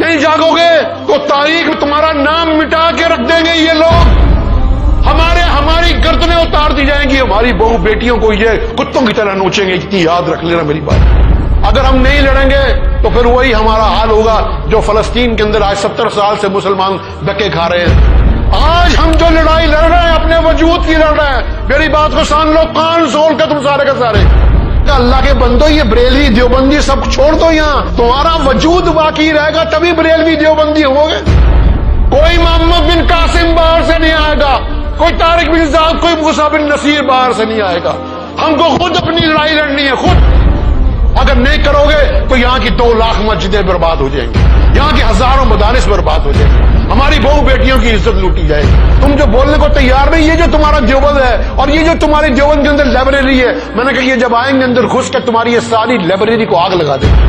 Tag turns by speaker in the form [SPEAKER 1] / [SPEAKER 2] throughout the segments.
[SPEAKER 1] نہیں جاگوگے تو تاریخ میں تمہارا نام مٹا کے رکھ دیں گے یہ لوگ. ہماری گردنیں اتار دی جائیں گی, ہماری بہو بیٹیوں کو یہ کتوں کی طرح نوچیں گے. اتنی یاد رکھ لینا میری بات. اگر ہم نہیں لڑیں گے تو پھر وہی ہمارا حال ہوگا جو فلسطین کے اندر آج 70 سال سے مسلمان دھکے کھا رہے ہیں. آج ہم جو لڑائی لڑ رہے ہیں اپنے وجود کی لڑ رہے ہیں. میری بات کو سان لو, کان سول کے تم سارے کے سارے. اللہ کے بندو, یہ بریلوی دیوبندی سب چھوڑ دو. یہاں تمہارا وجود باقی رہے گا تبھی بریلوی دیوبندی ہوگے. کوئی محمد بن قاسم باہر سے نہیں آئے گا, کوئی طارق بن زیاد, کوئی موسیٰ بن نصیر باہر سے نہیں آئے گا. ہم کو خود اپنی لڑائی لڑنی ہے, خود. اگر نہیں کرو گے تو یہاں کی 2 لاکھ مسجدیں برباد ہو جائیں گی, یہاں کی ہزاروں مدارس برباد ہو جائیں گے, ہماری بہو بیٹیوں کی عزت لوٹی جائے گی. تم جو بولنے کو تیار نہیں, یہ جو تمہارا دیوبند ہے اور یہ جو تمہاری دیوبند کے اندر لائبریری ہے, میں نے کہا یہ جب آئیں گے اندر گھس کے تمہاری یہ ساری لائبریری کو آگ لگا دیں گے.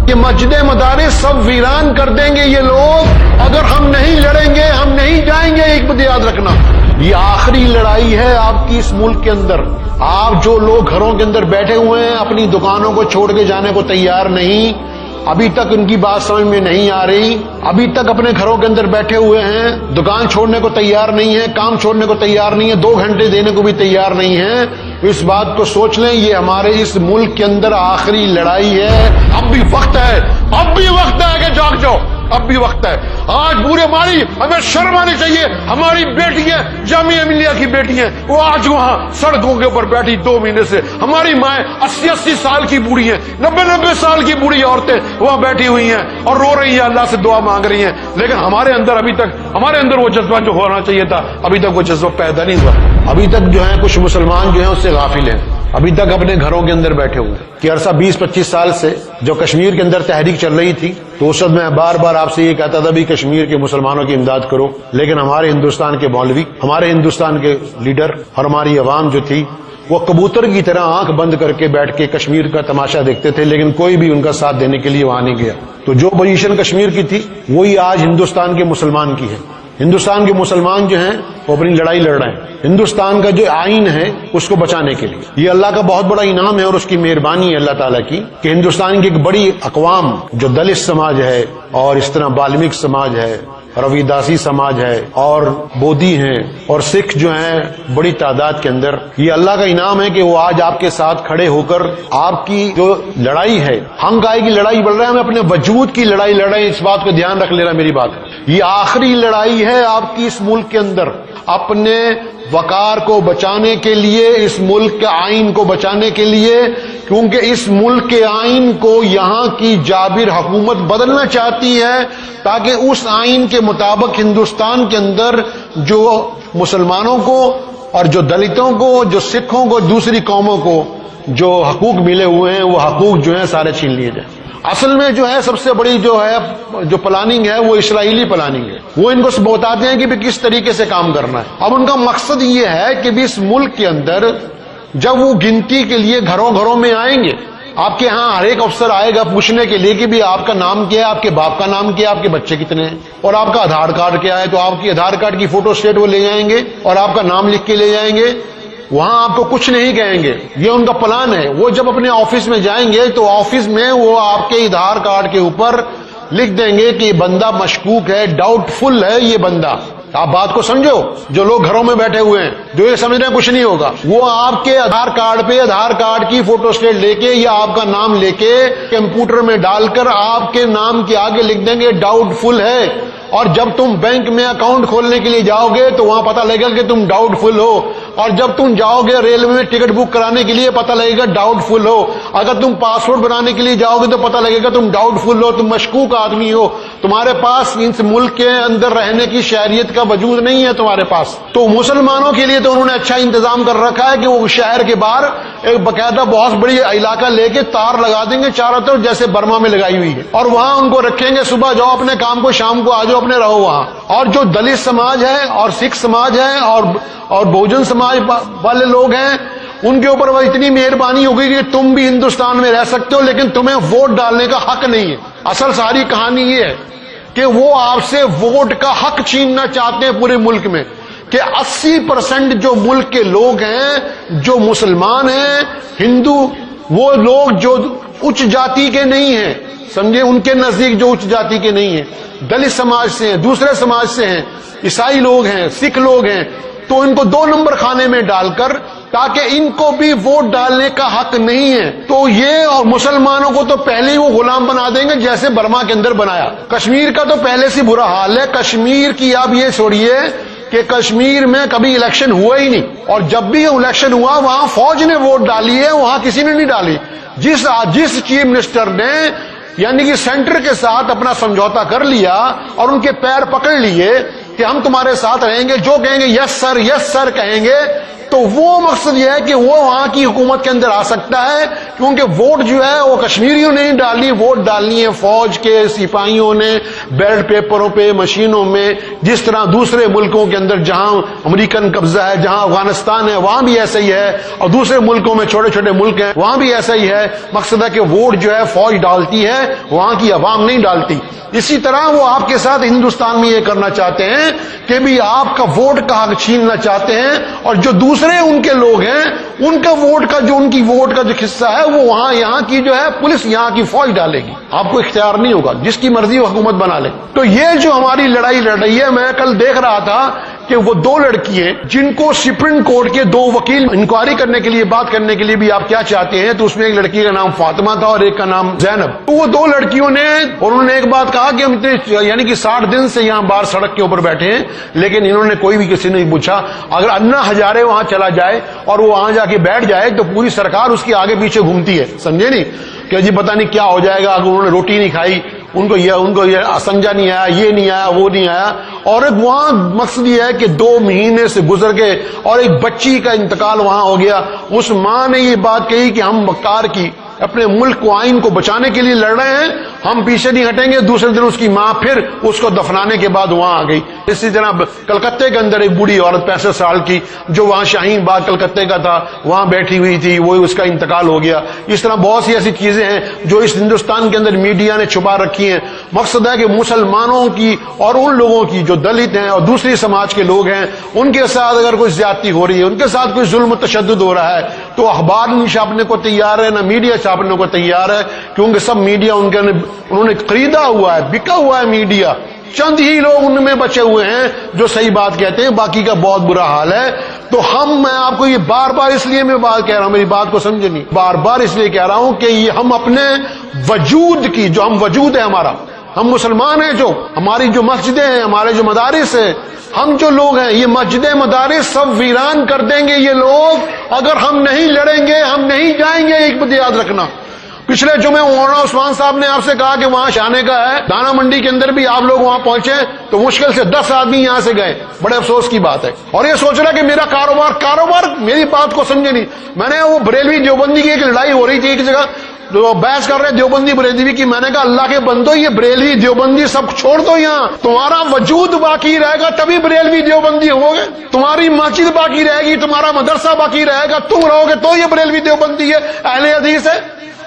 [SPEAKER 1] یہ مسجدیں مدارس سب ویران کر دیں گے یہ لوگ اگر ہم نہیں لڑیں گے, ہم نہیں جائیں گے. ایک بات یاد رکھنا, یہ آخری لڑائی ہے آپ کی اس ملک کے اندر. آپ جو لوگ گھروں کے اندر بیٹھے ہوئے ہیں, اپنی دکانوں کو چھوڑ کے جانے کو تیار نہیں, ابھی تک ان کی بات سمجھ میں نہیں آ رہی, ابھی تک اپنے گھروں کے اندر بیٹھے ہوئے ہیں, دکان چھوڑنے کو تیار نہیں ہے, کام چھوڑنے کو تیار نہیں ہے, 2 گھنٹے دینے کو بھی تیار نہیں ہے, اس بات کو سوچ لیں یہ ہمارے اس ملک کے اندر آخری لڑائی ہے. اب بھی وقت ہے, اب بھی وقت ہے کہ جاگ جاؤ, اب بھی وقت ہے. آج پورے ماری ہمیں شرم آنی چاہیے. ہماری بیٹیاں, جامعہ ملیہ کی بیٹیاں, وہ آج وہاں سڑکوں کے اوپر بیٹھی 2 مہینے سے. ہماری مائیں 80 سال کی بوڑھی ہیں, 90 سال کی بوڑھی عورتیں وہاں بیٹھی ہوئی ہیں اور رو رہی ہیں, اللہ سے دعا مانگ رہی ہیں. لیکن ہمارے اندر ابھی تک, ہمارے اندر وہ جذبہ جو ہونا چاہیے تھا, ابھی تک وہ جذبہ پیدا نہیں ہوا. ابھی تک جو ہے کچھ مسلمان جو ہیں اس سے غافل ہیں, ابھی تک اپنے گھروں کے اندر بیٹھے ہوئے کہ عرصہ 20-25 سال سے جو کشمیر کے اندر تحریک چل رہی تھی, تو اس وقت میں بار بار آپ سے یہ کہتا تھا بھی کشمیر کے مسلمانوں کی امداد کرو. لیکن ہمارے ہندوستان کے مولوی, ہمارے ہندوستان کے لیڈر اور ہماری عوام جو تھی وہ کبوتر کی طرح آنکھ بند کر کے بیٹھ کے کشمیر کا تماشا دیکھتے تھے, لیکن کوئی بھی ان کا ساتھ دینے کے لیے وہاں نہیں گیا. تو جو پوزیشن کشمیر کی تھی وہی آج ہندوستان کے مسلمان کی ہے. ہندوستان کے مسلمان جو ہیں وہ اپنی لڑائی لڑ رہے ہیں ہندوستان کا جو آئین ہے اس کو بچانے کے لیے. یہ اللہ کا بہت بڑا انعام ہے اور اس کی مہربانی ہے اللہ تعالیٰ کی کہ ہندوستان کی ایک بڑی اقوام جو دلت سماج ہے اور اس طرح بالمیک سماج ہے, رویداسی سماج ہے اور بودھی ہیں اور سکھ جو ہیں بڑی تعداد کے اندر, یہ اللہ کا انعام ہے کہ وہ آج آپ کے ساتھ کھڑے ہو کر آپ کی جو لڑائی ہے, ہم گائے کی لڑائی بڑھ رہے ہیں, ہم اپنے وجود کی لڑائی لڑ رہے ہیں. اس بات کو دھیان رکھ لینا میری بات. یہ آخری لڑائی ہے آپ کی اس ملک کے اندر, اپنے وقار کو بچانے کے لیے, اس ملک کے آئین کو بچانے کے لیے, کیونکہ اس ملک کے آئین کو یہاں کی جابر حکومت بدلنا چاہتی ہے تاکہ اس آئین کے مطابق ہندوستان کے اندر جو مسلمانوں کو اور جو دلتوں کو, جو سکھوں کو, دوسری قوموں کو جو حقوق ملے ہوئے ہیں وہ حقوق جو ہیں سارے چھین لیے جائیں. اصل میں جو ہے سب سے بڑی جو ہے جو پلاننگ ہے وہ اسرائیلی پلاننگ ہے. وہ ان کو بتاتے ہیں کہ بھی کس طریقے سے کام کرنا ہے. اب ان کا مقصد یہ ہے کہ بھی اس ملک کے اندر جب وہ گنتی کے لیے گھروں گھروں میں آئیں گے, آپ کے ہاں ہر ایک افسر آئے گا پوچھنے کے لیے کہ بھی آپ کا نام کیا ہے, آپ کے باپ کا نام کیا ہے, آپ کے بچے کتنے ہیں اور آپ کا آدھار کارڈ کیا ہے, تو آپ کی آدھار کارڈ کی فوٹو اسٹیٹ وہ لے جائیں گے اور آپ کا نام لکھ کے لے جائیں گے. وہاں آپ کو کچھ نہیں کہیں گے, یہ ان کا پلان ہے. وہ جب اپنے آفس میں جائیں گے تو آفس میں وہ آپ کے آدھار کارڈ کے اوپر لکھ دیں گے کہ یہ بندہ مشکوک ہے, ڈاؤٹ فل ہے یہ بندہ. آپ بات کو سمجھو, جو لوگ گھروں میں بیٹھے ہوئے ہیں جو یہ سمجھ رہے ہیں کچھ نہیں ہوگا, وہ آپ کے آدھار کارڈ پہ آدھار کارڈ کی فوٹو اسٹیٹ لے کے یا آپ کا نام لے کے کمپیوٹر میں ڈال کر آپ کے نام کے آگے لکھ دیں گے ڈاؤٹ فل ہے. اور جب تم بینک میں اکاؤنٹ کھولنے کے لیے جاؤ گے تو وہاں پتہ لگے گا کہ تم ڈاؤٹ فل ہو, اور جب تم جاؤ گے ریلوے میں ٹکٹ بک کرانے کے لیے پتہ لگے گا ڈاؤٹ فل ہو, اگر تم پاسپورٹ بنانے کے لیے جاؤ گے تو پتہ لگے گا تم ڈاؤٹ فل ہو, تم مشکوک آدمی ہو, تمہارے پاس اس ملک کے اندر رہنے کی شہریت کا وجود نہیں ہے تمہارے پاس. تو مسلمانوں کے لیے تو انہوں نے اچھا انتظام کر رکھا ہے کہ وہ شہر کے باہر ایک باقاعدہ بہت بڑی علاقہ لے کے تار لگا دیں گے چاروں طرف جیسے برما میں لگائی ہوئی ہے, اور وہاں ان کو رکھیں گے, صبح جاؤ اپنے کام کو, شام کو آ جاؤ اپنے رہو وہاں. اور جو دلت سماج ہے اور سکھ سماج ہے اور بہوجن سماج والے لوگ ہیں, ان کے اوپر وہ اتنی مہربانی ہوگی کہ تم بھی ہندوستان میں رہ سکتے ہو لیکن تمہیں ووٹ ڈالنے کا حق نہیں ہے. اصل ساری کہانی یہ ہے کہ وہ آپ سے ووٹ کا حق چھیننا چاہتے ہیں پورے ملک میں, کہ 80% جو ملک کے لوگ ہیں جو مسلمان ہیں, ہندو, وہ لوگ جو اچ جاتی کے نہیں ہیں, سمجھے ان کے نزدیک جو اچ جاتی کے نہیں ہیں، دلت سماج سے ہیں، دوسرے سماج سے ہیں، عیسائی لوگ ہیں، سکھ لوگ ہیں، تو ان کو 2 نمبر کھانے میں ڈال کر تاکہ ان کو بھی ووٹ ڈالنے کا حق نہیں ہے، تو یہ اور مسلمانوں کو تو پہلے ہی وہ غلام بنا دیں گے جیسے برما کے اندر بنایا۔ کشمیر کا تو پہلے سے برا حال ہے۔ کشمیر کی آپ یہ چھوڑیے کہ کشمیر میں کبھی الیکشن ہوا ہی نہیں، اور جب بھی الیکشن ہوا وہاں فوج نے ووٹ ڈالی ہے، وہاں کسی نے نہیں ڈالی۔ جس چیف منسٹر نے یعنی کہ سینٹر کے ساتھ اپنا سمجھوتا کر لیا اور ان کے پیر پکڑ لیے کہ ہم تمہارے ساتھ رہیں گے، جو کہیں گے یس سر کہیں گے، تو وہ مقصد یہ ہے کہ وہ وہاں کی حکومت کے اندر آ سکتا ہے، کیونکہ ووٹ جو ہے وہ کشمیریوں نے نہیں ڈالنی، ووٹ ڈالنی ہے فوج کے سپاہیوں نے، بیلٹ پیپروں پہ، مشینوں میں، جس طرح دوسرے ملکوں کے اندر جہاں امریکن قبضہ ہے، جہاں افغانستان ہے وہاں بھی ایسا ہی ہے، اور دوسرے ملکوں میں چھوٹے چھوٹے ملک ہیں وہاں بھی ایسا ہی ہے۔ مقصد ہے کہ ووٹ جو ہے فوج ڈالتی ہے، وہاں کی عوام نہیں ڈالتی۔ اسی طرح وہ آپ کے ساتھ ہندوستان میں یہ کرنا چاہتے ہیں کہ بھی آپ کا ووٹ کا حق چھیننا چاہتے ہیں، اور جو دوسرے ان کے لوگ ہیں ان کا ووٹ کا جو ان کی ووٹ کا جو حصہ ہے وہ وہاں یہاں کی جو ہے پولیس، یہاں کی فوج ڈالے گی۔ آپ کو اختیار نہیں ہوگا، جس کی مرضی وہ حکومت بنا لے۔ تو یہ جو ہماری لڑائی لڑ رہی ہے، میں کل دیکھ رہا تھا کہ وہ 2 لڑکیاں جن کو سپریم کورٹ کے 2 وکیل انکوائری کرنے کے لیے، بات کرنے کے لیے بھی آپ کیا چاہتے ہیں، تو اس میں ایک لڑکی کا نام فاطمہ تھا اور ایک کا نام زینب۔ تو وہ 2 لڑکیوں نے، اور انہوں نے ایک بات کہا کہ ہم یعنی کہ 60 دن سے یہاں باہر سڑک کے اوپر بیٹھے ہیں، لیکن انہوں نے کوئی بھی کسی نے پوچھا۔ اگر انا ہزارے وہاں چلا جائے اور وہ وہاں جا کے بیٹھ جائے تو پوری سرکار اس کے آگے پیچھے گھومتی ہے، سمجھے نہیں، کہ جی پتہ نہیں کیا ہو جائے گا، اگر انہوں نے روٹی نہیں کھائی، ان کو یہ سمجھا نہیں آیا، یہ نہیں آیا، وہ نہیں آیا۔ اور ایک وہاں مقصد یہ ہے کہ 2 مہینے سے گزر گئے اور ایک بچی کا انتقال وہاں ہو گیا۔ اس ماں نے یہ بات کہی کہ ہم مکار کی اپنے ملک کو، آئین کو بچانے کے لیے لڑ رہے ہیں، ہم پیچھے نہیں ہٹیں گے۔ دوسرے دن اس کی ماں پھر اس کو دفنانے کے بعد وہاں آ گئی۔ اسی طرح کلکتے کے اندر ایک بوڑھی عورت 65 سال کی جو وہاں شاہین باغ کلکتے کا تھا وہاں بیٹھی ہوئی تھی، وہ اس کا انتقال ہو گیا۔ اس طرح بہت سی ایسی چیزیں ہیں جو اس ہندوستان کے اندر میڈیا نے چھپا رکھی ہیں۔ مقصد ہے کہ مسلمانوں کی اور ان لوگوں کی جو دلت ہیں اور دوسری سماج کے لوگ ہیں ان کے ساتھ اگر کوئی زیادتی ہو رہی ہے، ان کے ساتھ کوئی ظلم و تشدد ہو رہا ہے، تو اخبار نہیں چھاپنے کو تیار ہے، نہ میڈیا چھاپنے کو تیار ہے، کیونکہ سب میڈیا انہوں نے خریدا ہوا ہے، بکا ہوا ہے میڈیا۔ چند ہی لوگ ان میں بچے ہوئے ہیں جو صحیح بات کہتے ہیں، باقی کا بہت برا حال ہے۔ تو میں آپ کو یہ بار بار اس لیے میں بات کہہ رہا ہوں، میری بات کو سمجھے نہیں، بار بار اس لیے کہہ رہا ہوں کہ یہ ہم اپنے وجود کی، جو ہم وجود ہے ہمارا، ہم مسلمان ہیں، جو ہماری جو مسجدیں ہیں، ہمارے جو مدارس ہیں، ہم جو لوگ ہیں، یہ مسجدیں مدارس سب ویران کر دیں گے یہ لوگ اگر ہم نہیں لڑیں گے، ہم نہیں جائیں گے۔ ایک بات یاد رکھنا، پچھلے جمعے مولانا عثمان صاحب نے آپ سے کہا کہ وہاں جانے کا ہے، دانا منڈی کے اندر بھی آپ لوگ وہاں پہنچے تو مشکل سے 10 آدمی یہاں سے گئے، بڑے افسوس کی بات ہے۔ اور یہ سوچ رہا کہ میرا کاروبار میری بات کو سمجھے نہیں۔ میں نے وہ بریلوی دیوبندی کی ایک لڑائی ہو رہی تھی ایک جگہ، جو بحث کر رہے دیوبندی بریلوی کی، میں نے کہا اللہ کے بندو یہ بریلوی دیوبندی سب چھوڑ دو، یہاں تمہارا وجود باقی رہے گا تبھی بریلوی دیوبندی ہوگے، تمہاری مسجد باقی رہے گی، تمہارا مدرسہ باقی رہے گا، تم رہو گے تو یہ بریلوی دیوبندی ہے، اہل حدیث ہے۔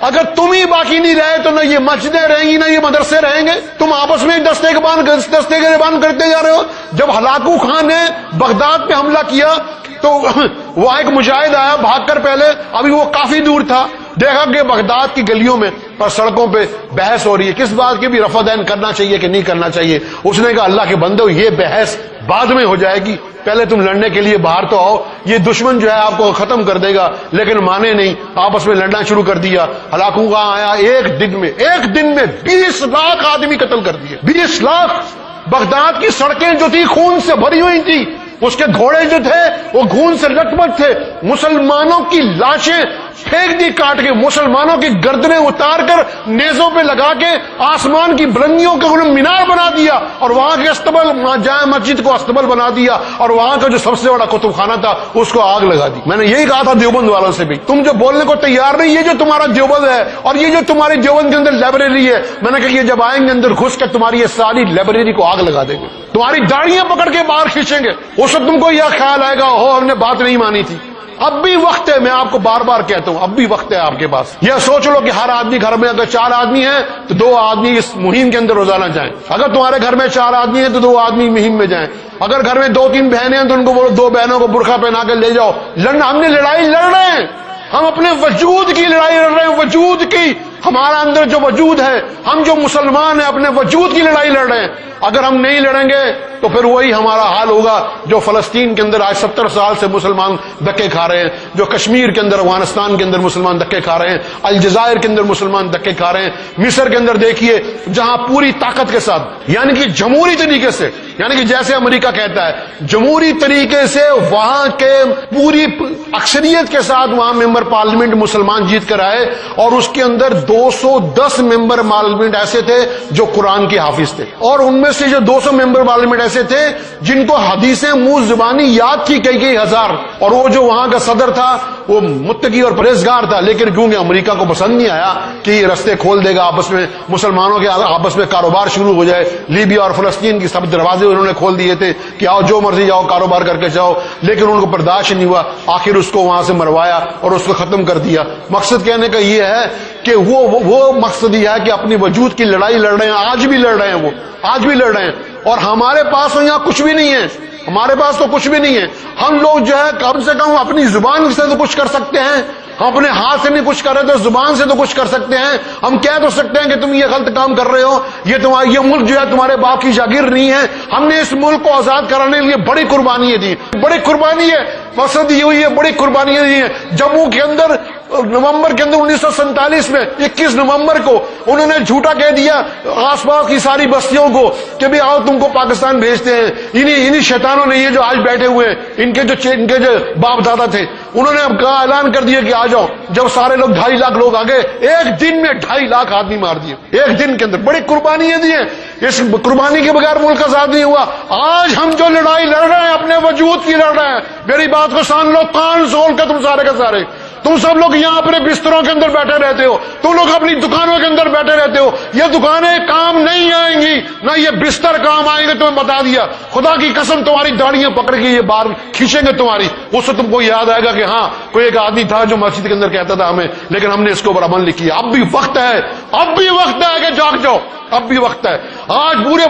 [SPEAKER 1] اگر تم ہی باقی نہیں رہے تو نہ یہ مسجدیں رہیں گی نہ یہ مدرسے رہیں گے، تم آپس میں دستے کے بان کرتے جا رہے ہو۔ جب ہلاکو خان نے بغداد پہ حملہ کیا تو وہاں ایک مجاہد آیا بھاگ کر، پہلے ابھی وہ کافی دور تھا، دیکھا کہ بغداد کی گلیوں میں اور سڑکوں پہ بحث ہو رہی ہے کس بات کی بھی رفع دین کرنا چاہیے کہ نہیں کرنا چاہیے۔ اس نے کہا اللہ کے بندو یہ بحث بعد میں ہو جائے گی، پہلے تم لڑنے کے لیے باہر تو آؤ، یہ دشمن جو ہے آپ کو ختم کر دے گا۔ لیکن مانے نہیں، آپس میں لڑنا شروع کر دیا۔ ہلاکوں کا آیا، ایک دن میں 20 لاکھ آدمی قتل کر دیے، 20 لاکھ۔ بغداد کی سڑکیں جو تھی خون سے بھری ہوئی تھی، اس کے گھوڑے جو تھے وہ خون سے لٹ پٹ تھے، مسلمانوں کی لاشیں پھینک دی کاٹ کے، مسلمانوں کی گردنیں اتار کر نیزوں پہ لگا کے آسمان کی بلندیوں کے انہوں نے مینار بنا دیا، اور وہاں کے استبل جامع مسجد کو استبل بنا دیا، اور وہاں کا جو سب سے بڑا کتب خانہ تھا اس کو آگ لگا دی۔ میں نے یہی کہا تھا دیوبند والوں سے بھی، تم جو بولنے کو تیار نہیں، یہ جو تمہارا دیوبند ہے اور یہ جو تمہاری دیوبند کے اندر لائبریری ہے، میں نے کہا یہ جب آئیں گے اندر گھس کر تمہاری یہ ساری لائبریری کو آگ لگا دیں گے، تمہاری داڑیاں پکڑ کے باہر کھینچیں گے۔ اس وقت تم کو یہ خیال آئے گا ہو ہم نے بات نہیں مانی تھی۔ اب بھی وقت ہے، میں آپ کو بار بار کہتا ہوں، اب بھی وقت ہے آپ کے پاس۔ یہ سوچ لو کہ ہر آدمی گھر میں اگر 4 آدمی ہیں تو 2 آدمی اس مہم کے اندر روزانہ جائیں۔ اگر تمہارے گھر میں 4 آدمی ہیں تو 2 آدمی مہم میں جائیں۔ اگر گھر میں 2-3 بہنیں ہیں تو ان کو بولو 2 بہنوں کو برقع پہنا کے لے جاؤ۔ لڑنا، ہم نے لڑائی لڑ رہے ہیں، ہم اپنے وجود کی لڑائی لڑ رہے ہیں، وجود کی۔ ہمارا اندر جو وجود ہے، ہم جو مسلمان ہیں اپنے وجود کی لڑائی لڑ رہے ہیں. اگر ہم نہیں لڑیں گے تو پھر وہی ہمارا حال ہوگا جو فلسطین کے اندر آج 70 سال سے مسلمان دھکے کھا رہے ہیں، جو کشمیر کے اندر، افغانستان کے اندر مسلمان دھکے کھا رہے ہیں، الجزائر کے اندر مسلمان دھکے کھا رہے ہیں، مصر کے اندر دیکھیے جہاں پوری طاقت کے ساتھ، یعنی کہ جمہوری طریقے سے، یعنی کہ جیسے امریکہ کہتا ہے جمہوری طریقے سے وہاں کے پوری اکثریت کے ساتھ وہاں ممبر پارلیمنٹ مسلمان جیت کر آئے، اور اس کے اندر 210 ممبر پارلیمنٹ ایسے تھے جو قرآن کے حافظ تھے، اور ان میں سے جو 200 ممبر پارلیمنٹ ایسے تھے جن کو حدیثیں منہ زبانی یاد تھی کئی ہزار، اور وہ جو وہاں کا صدر تھا وہ متقی اور پرہیزگار تھا، لیکن کیونکہ امریکہ کو پسند نہیں آیا کہ یہ رستے کھول دے گا آپس میں، مسلمانوں کے آپس میں کاروبار شروع ہو جائے، لیبیا اور فلسطین کی سب دروازے انہوں نے کھول دیے تھے کہ آؤ جو مرضی جاؤ کاروبار کر کے جاؤ، لیکن ان کو برداشت نہیں ہوا، آخر اس کو وہاں سے مروایا اور اس کو ختم کر دیا. مقصد کہنے کا یہ ہے کہ وہ مقصد یہ ہے کہ اپنی وجود کی لڑائی لڑ رہے ہیں، آج بھی لڑ رہے ہیں، وہ آج بھی لڑ رہے ہیں، اور ہمارے پاس تو یہاں کچھ بھی نہیں ہے، ہمارے پاس تو کچھ بھی نہیں ہے. ہم لوگ جو ہے کم سے کم اپنی زبان سے تو کچھ کر سکتے ہیں، ہم اپنے ہاتھ سے نہیں کچھ کر رہے تو زبان سے تو کچھ کر سکتے ہیں. ہم کہہ تو سکتے ہیں کہ تم یہ غلط کام کر رہے ہو، یہ ملک جو ہے تمہارے باپ کی جاگیر نہیں ہے، ہم نے اس ملک کو آزاد کرانے کے لیے بڑی قربانیاں دی، بڑی قربانی ہے. مقصد یہ ہوئی ہے بڑی قربانیاں دی ہیں. جموں کے اندر نومبر کے اندر 1947 میں 21 نومبر کو انہوں نے جھوٹا کہہ دیا آس پاس کی ساری بستیوں کو کہ بھی آؤ تم کو پاکستان بھیجتے ہیں. انہی شیطانوں نے یہ جو آج بیٹھے ہوئے ہیں، ان کے جو باپ دادا تھے، انہوں نے اب کہا اعلان کر دیا کہ آ جاؤ. جب سارے لوگ 2.5 لاکھ لوگ آ گئے، ایک دن میں 2.5 لاکھ آدمی مار دیے، ایک دن کے اندر. بڑی قربانیاں دی ہیں، اس قربانی کے بغیر ملک آزاد نہیں ہوا. آج ہم جو لڑائی لڑ رہے ہیں اپنے وجود کی لڑ رہے ہیں. میری بات کو سان لو، کان سول کے تم سارے کے سارے، تم سب لوگ یہاں اپنے بستروں کے اندر بیٹھے رہتے ہو، تم لوگ اپنی دکانوں کے اندر بیٹھے رہتے ہو. یہ دکانیں کام نہیں آئیں گی، نہ یہ بستر کام آئیں گے. تمہیں بتا دیا، خدا کی قسم تمہاری داڑیاں پکڑ کے یہ بار کھینچیں گے تمہاری. اس سے تم کو یاد آئے گا کہ ہاں کوئی ایک آدمی تھا جو مسجد کے اندر کہتا تھا ہمیں، لیکن ہم نے اس کے اوپر عمل نہیں کیا. اب بھی وقت ہے، اب بھی وقت ہے کہ جاگ جاؤ، اب بھی وقت ہے. آج پورے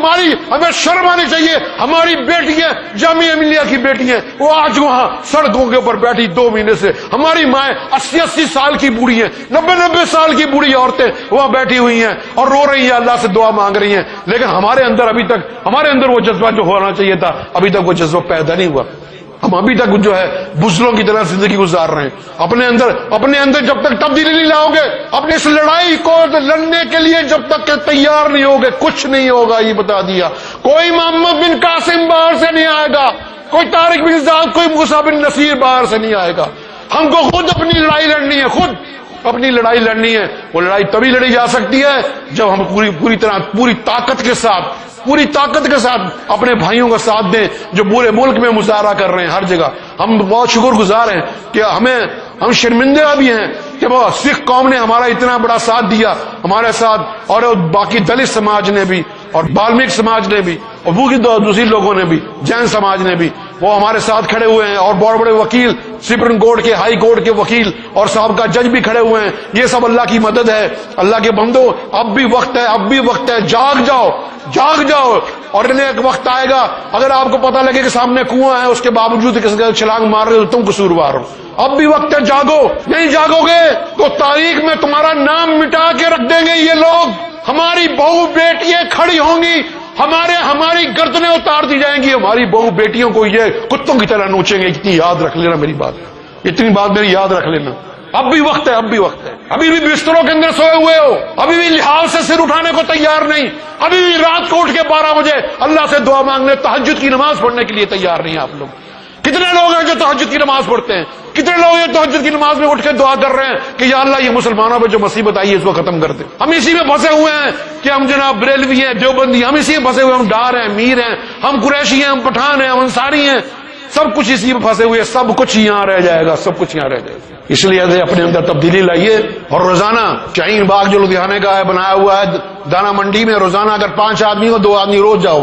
[SPEAKER 1] ہمیں شرم آنی چاہیے. ہماری بیٹیاں، جامعہ ملیہ کی بیٹیاں، وہ آج وہاں سڑکوں کے اوپر بیٹھی 2 مہینے سے. ہماری مائیں 80 سال کی بوڑھی ہیں، 90 سال کی بوڑھی عورتیں وہاں بیٹھی ہوئی ہیں اور رو رہی ہیں، اللہ سے دعا مانگ رہی ہیں. لیکن ہمارے اندر ابھی تک، ہمارے اندر وہ جذبہ جو ہونا چاہیے تھا، ابھی تک وہ جذبہ پیدا نہیں ہوا. ہم ابھی تک جو ہے بزدلوں کی طرح زندگی گزار رہے ہیں. اپنے اندر جب تک تبدیلی نہیں لاؤ گے، اپنی اس لڑائی کو لڑنے کے لیے جب تک کہ تیار نہیں ہوگے، کچھ نہیں ہوگا. یہ بتا دیا. کوئی محمد بن قاسم باہر سے نہیں آئے گا، کوئی طارق بن زیاد، کوئی موسیٰ بن نصیر باہر سے نہیں آئے گا. ہم کو خود اپنی لڑائی لڑنی ہے، خود اپنی لڑائی لڑنی ہے. وہ لڑائی تبھی لڑی جا سکتی ہے جب ہم پوری طاقت کے ساتھ اپنے بھائیوں کا ساتھ دیں جو پورے ملک میں مظاہرہ کر رہے ہیں ہر جگہ. ہم بہت شکر گزار ہیں کہ ہم شرمندہ بھی ہیں کہ وہ سکھ قوم نے ہمارا اتنا بڑا ساتھ دیا ہمارے ساتھ، اور باقی دلت سماج نے بھی، اور بالمیک سماج نے بھی، اور دوسری لوگوں نے بھی، جین سماج نے بھی، وہ ہمارے ساتھ کھڑے ہوئے ہیں. اور بڑے بڑے وکیل، سپریم کورٹ کے، ہائی کورٹ کے وکیل اور سابقہ جج بھی کھڑے ہوئے ہیں. یہ سب اللہ کی مدد ہے. اللہ کے بندو، اب بھی وقت ہے، اب بھی وقت ہے. جاگ جاؤ، جاگ جاؤ. اور انہیں ایک وقت آئے گا، اگر آپ کو پتہ لگے کہ سامنے کنواں ہے، اس کے باوجود کسی کا چھلانگ مار رہے ہو، تم قصوروار ہو. اب بھی وقت ہے، جاگو. نہیں جاگو گے تو تاریخ میں تمہارا نام مٹا کے رکھ دیں گے یہ لوگ. ہماری بہو بیٹیاں کھڑی ہوں گی، ہماری گردنیں اتار دی جائیں گی. ہماری بہو بیٹیوں کو یہ کتوں کی طرح نوچیں گے. اتنی یاد رکھ لینا میری بات، اتنی بات میری یاد رکھ لینا. اب بھی وقت ہے، اب بھی وقت ہے. ابھی بھی بستروں کے اندر سوئے ہوئے ہو، ابھی بھی لحاظ سے سر اٹھانے کو تیار نہیں، ابھی بھی رات کو اٹھ کے 12 بجے اللہ سے دعا مانگنے، تہجد کی نماز پڑھنے کے لیے تیار نہیں آپ لوگ. کتنے لوگ ہیں جو تہجد کی نماز پڑھتے ہیں؟ کتنے لوگ ہیں تہجد کی نماز میں اٹھ کے دعا کر رہے ہیں کہ یا اللہ یہ مسلمانوں پہ جو مصیبت آئی ہے اس کو ختم کر دے. ہم اسی میں پھنسے ہوئے ہیں کہ ہم جناب بریلوی ہیں، دیوبندی، ہم اسی میں پھنسے ہوئے ہیں. ہم ڈار ہیں، میر ہیں، ہم قریشی ہیں، ہم پٹھان ہیں، ہم انصاری ہیں، سب کچھ اسی میں پھنسے ہوئے. سب کچھ یہاں رہ جائے گا، سب کچھ یہاں رہ جائے گا. اس لیے اپنے اندر تبدیلی لائیے. اور روزانہ شاہین باغ جو لدھیانے کا ہے بنایا ہوا ہے دانا منڈی میں، روزانہ اگر 5 آدمی ہو، 2 آدمی روز جاؤ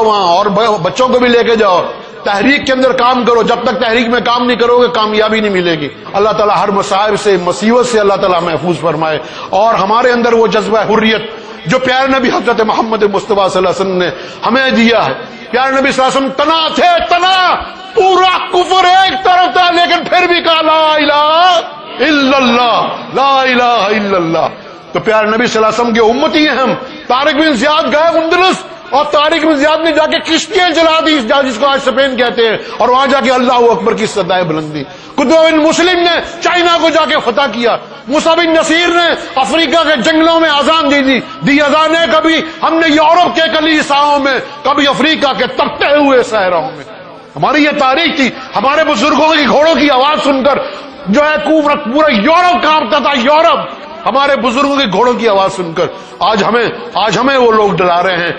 [SPEAKER 1] وہاں، اور بچوں کو بھی لے کے جاؤ. تحریک کے اندر کام کرو. جب تک تحریک میں کام نہیں کرو گے کامیابی نہیں ملے گی. اللہ تعالیٰ ہر مصائب سے، مصیبت سے اللہ تعالیٰ محفوظ فرمائے. اور ہمارے اندر وہ جذبہ حریت جو پیارے نبی حضرت محمد مصطفیٰ صلی اللہ علیہ وسلم نے ہمیں دیا ہے. پیارے نبی صلی اللہ علیہ وسلم تنا تھے، تنا پورا کفر ایک طرف تھا، لیکن پھر بھی کہا لا الہ الا اللہ، لا الہ الا اللہ۔ تو پیارے نبی صلی اللہ علیہ وسلم کے امتی ہیں ہم۔ طارق بن زیاد گئے اندلس، اور طارق بن زیاد نے جا کے کشتیاں جلا دی، جس کو آج اسپین کہتے ہیں، اور وہاں جا کے اللہ اکبر کی صدائیں بلند دی۔ قطب بن مسلم نے چائنا کو جا کے فتح کیا۔ موسیٰ بن نصیر نے افریقہ کے جنگلوں میں اذان دی اذان ہے، کبھی ہم نے یورپ کے کلیساؤں میں، کبھی افریقہ کے تپتے ہوئے صحراؤں میں۔ ہماری یہ تاریخ تھی۔ ہمارے بزرگوں کی گھوڑوں کی آواز سن کر جو ہے پورا یورپ کانپتا تھا، یورپ، ہمارے بزرگوں کے گھوڑوں کی آواز سن کر۔ آج ہمیں وہ لوگ ڈرا رہے ہیں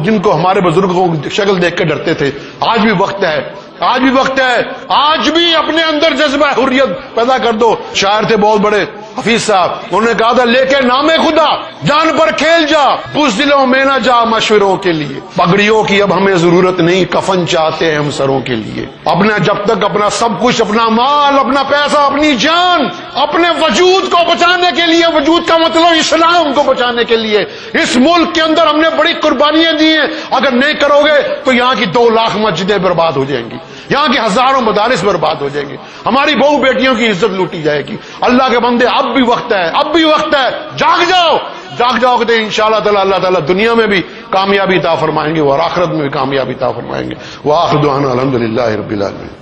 [SPEAKER 1] جن کو ہمارے بزرگوں کی شکل دیکھ کے ڈرتے تھے۔ آج بھی وقت ہے، آج بھی وقت ہے، آج بھی اپنے اندر جذبہ حریت پیدا کر دو۔ شاعر تھے بہت بڑے، حفیظ صاحب، انہوں نے کہا تھا لے کے نام خدا جان پر کھیل جا، بزدلوں میں نہ جا مشوروں کے لیے، پگڑیوں کی اب ہمیں ضرورت نہیں، کفن چاہتے ہیں ہم سروں کے لیے۔ اپنا جب تک اپنا سب کچھ، اپنا مال، اپنا پیسہ، اپنی جان، اپنے وجود کو بچانے کے لیے، وجود کا مطلب اسلام کو بچانے کے لیے اس ملک کے اندر ہم نے بڑی قربانیاں دی ہیں، اگر نہیں کرو گے تو یہاں کی 2 لاکھ مسجدیں برباد ہو جائیں گی، یہاں کے ہزاروں مدارس برباد ہو جائیں گے، ہماری بہو بیٹیوں کی عزت لوٹی جائے گی۔ اللہ کے بندے، اب بھی وقت ہے، اب بھی وقت ہے، جاگ جاؤ، جاگ جاؤ کہ انشاءاللہ تعالی اللہ تعالیٰ دنیا میں بھی کامیابی عطا فرمائیں گے اور آخرت میں بھی کامیابی عطا فرمائیں گے۔ وآخر دعوانا الحمدللہ رب العالمین۔